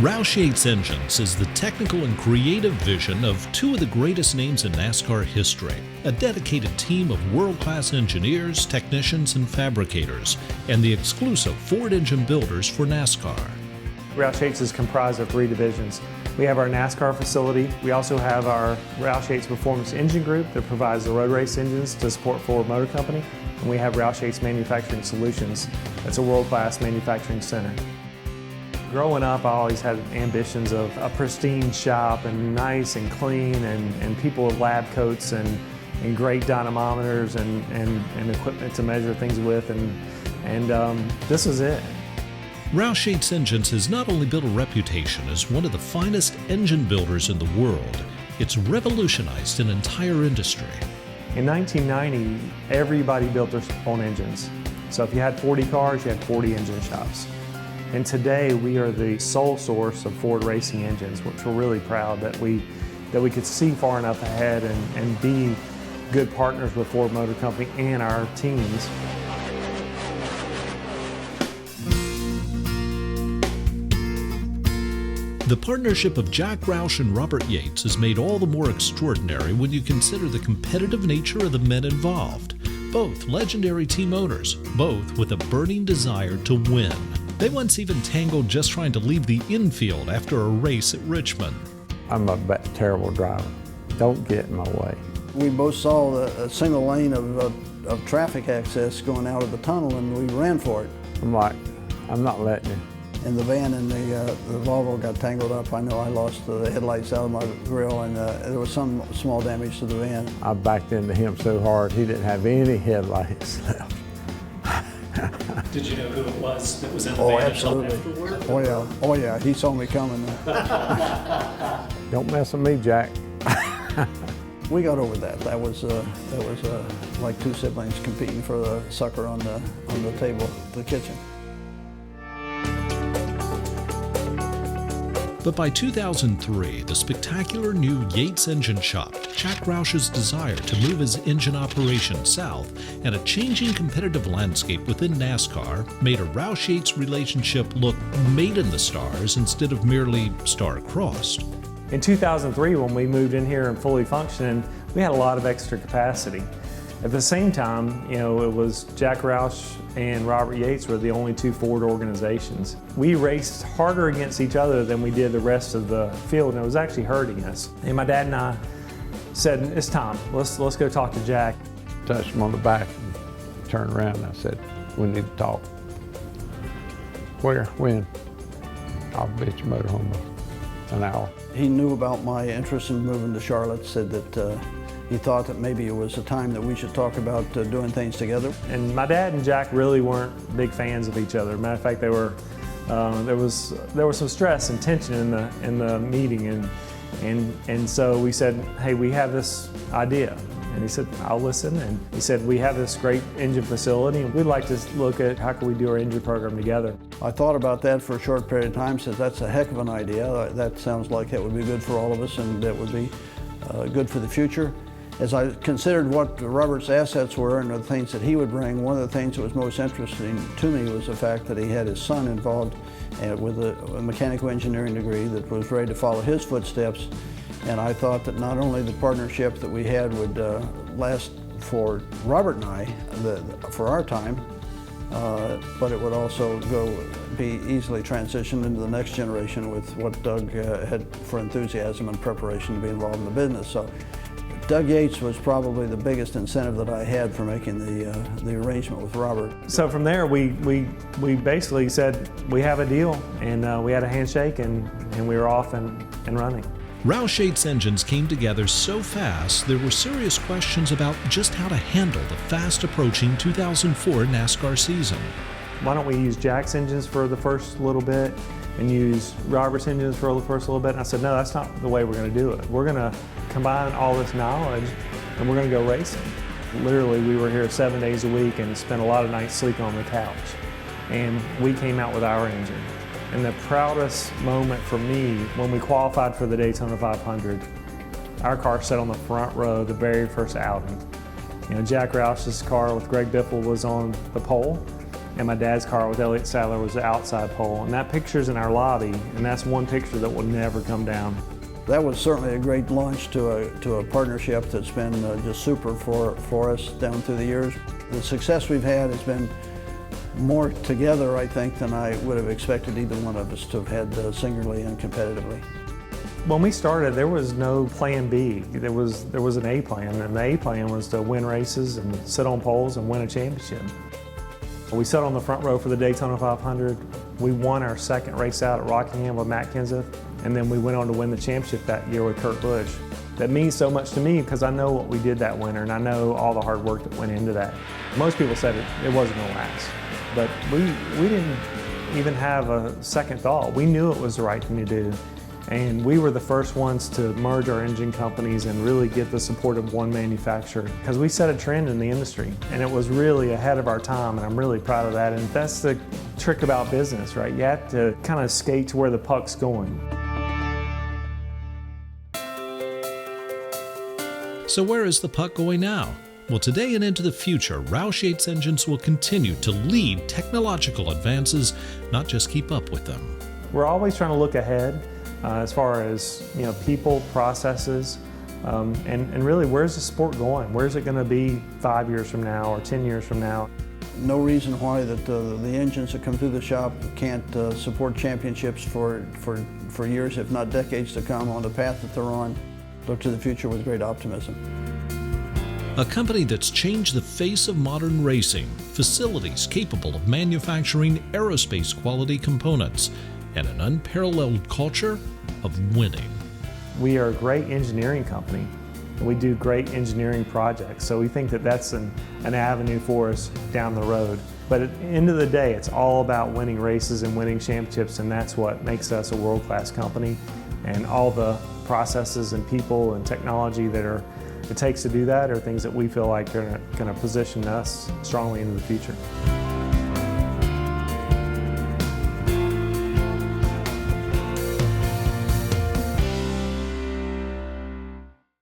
Roush Yates Engines is the technical and creative vision of two of the greatest names in NASCAR history, a dedicated team of world-class engineers, technicians, and fabricators, and the exclusive Ford engine builders for NASCAR. Roush Yates is comprised of three divisions. We have our NASCAR facility. We also have our Roush Yates Performance Engine Group that provides the road race engines to support Ford Motor Company. And we have Roush Yates Manufacturing Solutions. That's a world-class manufacturing center. Growing up, I always had ambitions of a pristine shop and nice and clean and people with lab coats and great dynamometers and equipment to measure things with, and this is it. Roush Yates Engines has not only built a reputation as one of the finest engine builders in the world, it's revolutionized an entire industry. In 1990, everybody built their own engines. So if you had 40 cars, you had 40 engine shops. And today we are the sole source of Ford racing engines, which we're really proud that we could see far enough ahead and be good partners with Ford Motor Company and our teams. The partnership of Jack Roush and Robert Yates is made all the more extraordinary when you consider the competitive nature of the men involved. Both legendary team owners, both with a burning desire to win. They once even tangled just trying to leave the infield after a race at Richmond. I'm a terrible driver. Don't get in my way. We both saw a single lane of traffic access going out of the tunnel, and we ran for it. I'm like, I'm not letting you. And the van and the Volvo got tangled up. I know I lost the headlights out of my grill, and there was some small damage to the van. I backed into him so hard, he didn't have any headlights left. Did you know who it was that was in the Oh, van absolutely. afterward? Oh yeah, he saw me coming. Don't mess with me, Jack. We got over that. That was like two siblings competing for the sucker on the table, the kitchen. But by 2003, the spectacular new Yates engine shop, Jack Roush's desire to move his engine operation south, and a changing competitive landscape within NASCAR made a Roush Yates relationship look made in the stars instead of merely star-crossed. In 2003, when we moved in here and fully functioning, we had a lot of extra capacity. At the same time, you know, it was Jack Roush and Robert Yates were the only two Ford organizations. We raced harder against each other than we did the rest of the field, and it was actually hurting us. And my dad and I said, it's time, let's go talk to Jack. Touched him on the back and turned around and I said, we need to talk. Where? When? I'll be at your motorhome in an hour. He knew about my interest in moving to Charlotte, said that he thought that maybe it was a time that we should talk about doing things together. And my dad and Jack really weren't big fans of each other. Matter of fact, they were. There was some stress and tension in the meeting, and so we said, hey, we have this idea. And he said, I'll listen. And he said, we have this great engine facility, and we'd like to look at how can we do our engine program together. I thought about that for a short period of time, said that's a heck of an idea. That sounds like it would be good for all of us, and that would be good for the future. As I considered what Robert's assets were and the things that he would bring, one of the things that was most interesting to me was the fact that he had his son involved with a mechanical engineering degree that was ready to follow his footsteps. And I thought that not only the partnership that we had would last for Robert and I, for our time, but it would also be easily transitioned into the next generation with what Doug had for enthusiasm and preparation to be involved in the business. So Doug Yates was probably the biggest incentive that I had for making the arrangement with Robert. So from there, we basically said, we have a deal, and we had a handshake, and we were off and running. Roush Yates Engines came together so fast, there were serious questions about just how to handle the fast-approaching 2004 NASCAR season. Why don't we use Jack's engines for the first little bit and use Robert's engines for the first little bit? And I said, no, that's not the way we're going to do it. We're going to combine all this knowledge and we're going to go racing. Literally, we were here 7 days a week and spent a lot of nights sleeping on the couch. And we came out with our engine. And the proudest moment for me, when we qualified for the Daytona 500, our car sat on the front row the very first outing. You know, Jack Roush's car with Greg Biffle was on the pole, and my dad's car with Elliott Sadler was the outside pole. And that picture's in our lobby, and that's one picture that will never come down. That was certainly a great launch to a partnership that's been just super for us down through the years. The success we've had has been more together, I think, than I would have expected either one of us to have had singularly and competitively. When we started, there was no plan B. There was an A plan, and the A plan was to win races and sit on poles and win a championship. We sat on the front row for the Daytona 500. We won our second race out at Rockingham with Matt Kenseth, and then we went on to win the championship that year with Kurt Busch. That means so much to me because I know what we did that winter, and I know all the hard work that went into that. Most people said it wasn't going to last, but we didn't even have a second thought. We knew it was the right thing to do. And we were the first ones to merge our engine companies and really get the support of one manufacturer, because we set a trend in the industry and it was really ahead of our time, and I'm really proud of that. And that's the trick about business, right? You have to kind of skate to where the puck's going. So where is the puck going now? Well, today and into the future, Roush Yates Engines will continue to lead technological advances, not just keep up with them. We're always trying to look ahead. As far as people, processes, and really where's the sport going? Where's it going to be 5 years from now or 10 years from now? No reason why that the engines that come through the shop can't support championships for years, if not decades to come, on the path that they're on. Look to the future with great optimism. A company that's changed the face of modern racing, facilities capable of manufacturing aerospace quality components, and an unparalleled culture of winning. We are a great engineering company. We do great engineering projects, so we think that that's an avenue for us down the road. But at the end of the day, it's all about winning races and winning championships, and that's what makes us a world-class company. And all the processes and people and technology that it takes to do that are things that we feel like are going to position us strongly into the future.